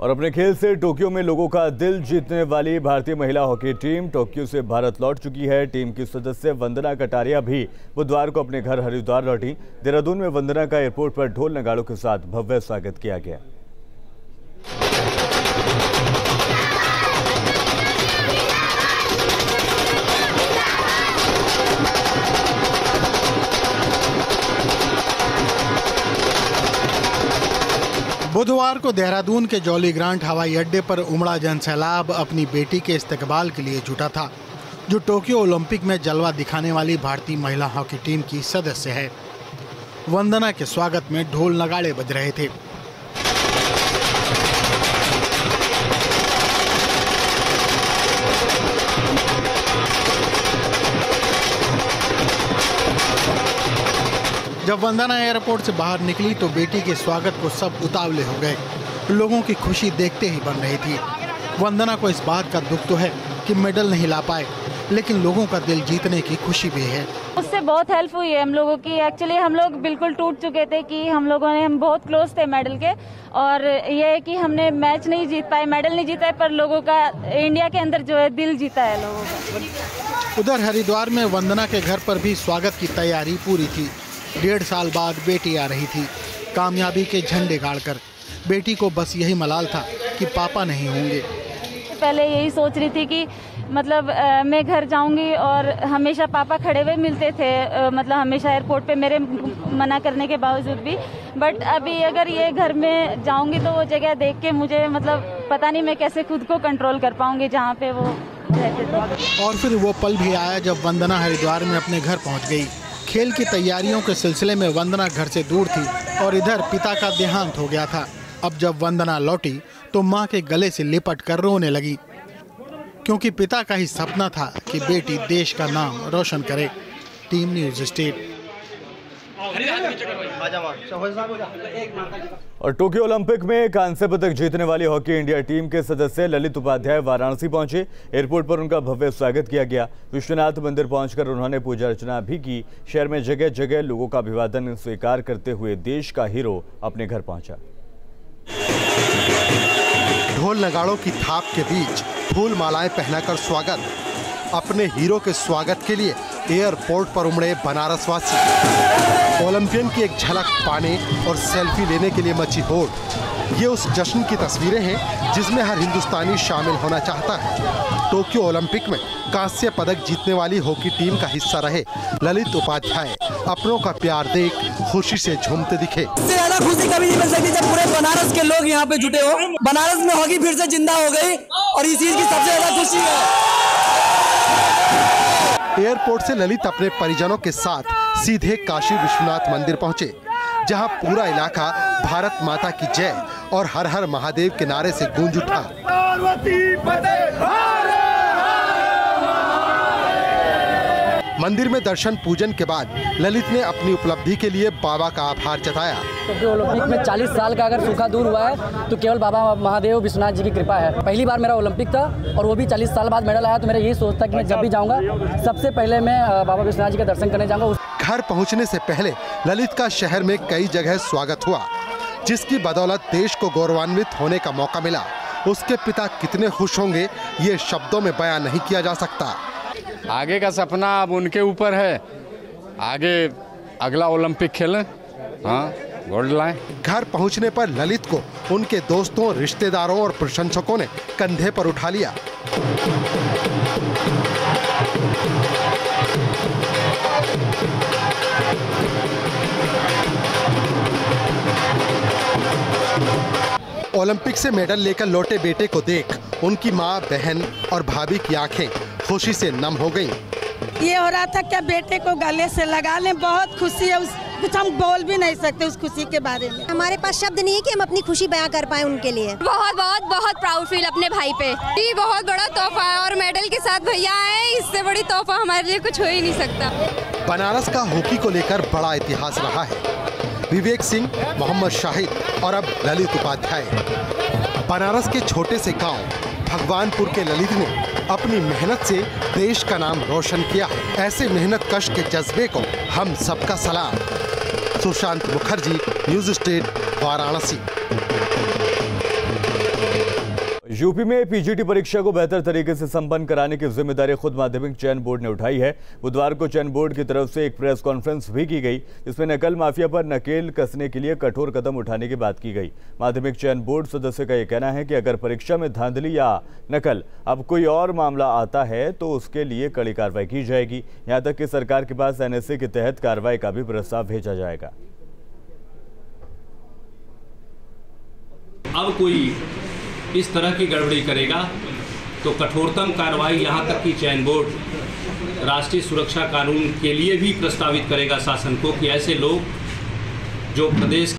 और अपने खेल से टोक्यो में लोगों का दिल जीतने वाली भारतीय महिला हॉकी टीम टोक्यो से भारत लौट चुकी है। टीम की सदस्य वंदना कटारिया भी बुधवार को अपने घर हरिद्वार लौटी। देहरादून में वंदना का एयरपोर्ट पर ढोल नगाड़ों के साथ भव्य स्वागत किया गया। बुधवार को देहरादून के जॉली ग्रांट हवाई अड्डे पर उमड़ा जनसैलाब अपनी बेटी के इस्तकबाल के लिए जुटा था, जो टोक्यो ओलंपिक में जलवा दिखाने वाली भारतीय महिला हॉकी टीम की सदस्य है। वंदना के स्वागत में ढोल नगाड़े बज रहे थे। जब वंदना एयरपोर्ट से बाहर निकली तो बेटी के स्वागत को सब उतावले हो गए। लोगों की खुशी देखते ही बन रही थी। वंदना को इस बात का दुख तो है कि मेडल नहीं ला पाए, लेकिन लोगों का दिल जीतने की खुशी भी है। उससे बहुत हेल्प हुई है हम लोगों की। एक्चुअली हम लोग बिल्कुल टूट चुके थे कि हम बहुत क्लोज थे मेडल के, और ये है कि हमने मैच नहीं जीत पाए, मेडल नहीं जीता है, पर लोगों का इंडिया के अंदर जो है दिल जीता है लोगों का। उधर हरिद्वार में वंदना के घर पर भी स्वागत की तैयारी पूरी थी। 1.5 साल बाद बेटी आ रही थी, कामयाबी के झंडे गाड़कर। बेटी को बस यही मलाल था कि पापा नहीं होंगे। पहले यही सोच रही थी कि मतलब मैं घर जाऊंगी और हमेशा पापा खड़े हुए मिलते थे, मतलब हमेशा एयरपोर्ट पे मेरे मना करने के बावजूद भी। बट अभी अगर ये घर में जाऊंगी तो वो जगह देख के मुझे मतलब पता नहीं मैं कैसे खुद को कंट्रोल कर पाऊंगी जहाँ पे वो रहते थे। और फिर वो पल भी आया जब वंदना हरिद्वार में अपने घर पहुँच गई। खेल की तैयारियों के सिलसिले में वंदना घर से दूर थी और इधर पिता का देहांत हो गया था। अब जब वंदना लौटी तो मां के गले से लिपट कर रोने लगी, क्योंकि पिता का ही सपना था कि बेटी देश का नाम रोशन करे। Team news state. और टोक्यो ओलंपिक में कांस्य पदक जीतने वाली हॉकी इंडिया टीम के सदस्य ललित उपाध्याय वाराणसी पहुंचे। एयरपोर्ट पर उनका भव्य स्वागत किया गया। विश्वनाथ मंदिर पहुंचकर उन्होंने पूजा अर्चना भी की। शहर में जगह जगह लोगों का अभिवादन स्वीकार करते हुए देश का हीरो अपने घर पहुंचा। ढोल नगाड़ों की थाप के बीच फूल मालाएं पहनाकर स्वागत। अपने हीरो के स्वागत के लिए एयरपोर्ट पर उमड़े बनारसवासी। ओलंपियन की एक झलक पाने और सेल्फी लेने के लिए मची होड़। ये उस जश्न की तस्वीरें हैं जिसमें हर हिंदुस्तानी शामिल होना चाहता है। टोक्यो ओलंपिक में कांस्य पदक जीतने वाली हॉकी टीम का हिस्सा रहे ललित उपाध्याय अपनों का प्यार देख खुशी से झूमते दिखे। इससे ज्यादा खुशी कभी नहीं मिल सकती जब पूरे बनारस के लोग यहाँ पे जुटे हो। बनारस में हॉकी फिर से जिंदा हो गई और इस चीज की सबसे ज्यादा खुशी है। एयरपोर्ट से ललित अपने परिजनों के साथ सीधे काशी विश्वनाथ मंदिर पहुंचे, जहां पूरा इलाका भारत माता की जय और हर हर महादेव के नारे से गूंज उठा। मंदिर में दर्शन पूजन के बाद ललित ने अपनी उपलब्धि के लिए बाबा का आभार जताया। टोक्यो ओलंपिक में 40 साल का अगर सूखा दूर हुआ है तो केवल बाबा महादेव विश्वनाथ जी की कृपा है। पहली बार मेरा ओलंपिक था और वो भी 40 साल बाद मेडल आया, तो मेरा यही सोच था कि मैं जब भी जाऊंगा सबसे पहले मैं बाबा विश्वनाथ जी का दर्शन करने जाऊंगा। घर पहुंचने से पहले ललित का शहर में कई जगह स्वागत हुआ, जिसकी बदौलत देश को गौरवान्वित होने का मौका मिला। उसके पिता कितने खुश होंगे ये शब्दों में बयान नहीं किया जा सकता। आगे का सपना अब उनके ऊपर है, आगे अगला ओलंपिक खेलें, हाँ गोल्ड लाएं। घर पहुंचने पर ललित को उनके दोस्तों, रिश्तेदारों और प्रशंसकों ने कंधे पर उठा लिया। ओलंपिक से मेडल लेकर लौटे बेटे को देख उनकी मां, बहन और भाभी की आंखें खुशी से नम हो गईं। ये हो रहा था क्या बेटे को गले से लगा लें, बहुत खुशी है। कुछ हम बोल भी नहीं सकते उस खुशी के बारे में। हमारे पास शब्द नहीं है कि हम अपनी खुशी बयां कर पाए उनके लिए। बहुत बहुत बहुत प्राउड फील अपने भाई पे। ये बहुत बड़ा तोहफा है और मेडल के साथ भैया आए, इससे बड़ी तोहफा हमारे लिए कुछ हो ही नहीं सकता। बनारस का हॉकी को लेकर बड़ा इतिहास रहा है। विवेक सिंह, मोहम्मद शाहिद और अब ललित उपाध्याय। बनारस के छोटे से गांव भगवानपुर के ललित ने अपनी मेहनत से देश का नाम रोशन किया। ऐसे मेहनत कश के जज्बे को हम सबका सलाम। Sushant Mukherjee, news state, Varanasi. UP में पीजीटी परीक्षा को बेहतर तरीके से संपन्न कराने की जिम्मेदारी खुद माध्यमिक चयन बोर्ड ने उठाई है। बुधवार को चयन बोर्ड की तरफ से एक प्रेस कॉन्फ्रेंस भी की गई, जिसमें नकल माफिया पर नकेल कसने के लिए कठोर कदम उठाने की बात की गई। माध्यमिक चयन बोर्ड सदस्य का यह कहना है कि अगर परीक्षा में धांधली या नकल अब कोई और मामला आता है तो उसके लिए कड़ी कार्रवाई की जाएगी। यहाँ तक कि सरकार के पास एनएसए के तहत कार्रवाई का भी प्रस्ताव भेजा जाएगा। अब कोई इस तरह की गड़बड़ी करेगा तो कठोरतम कार्रवाई, यहाँ तक कि चयन बोर्ड राष्ट्रीय सुरक्षा कानून के लिए भी प्रस्तावित करेगा शासन को कि ऐसे लोग जो प्रदेश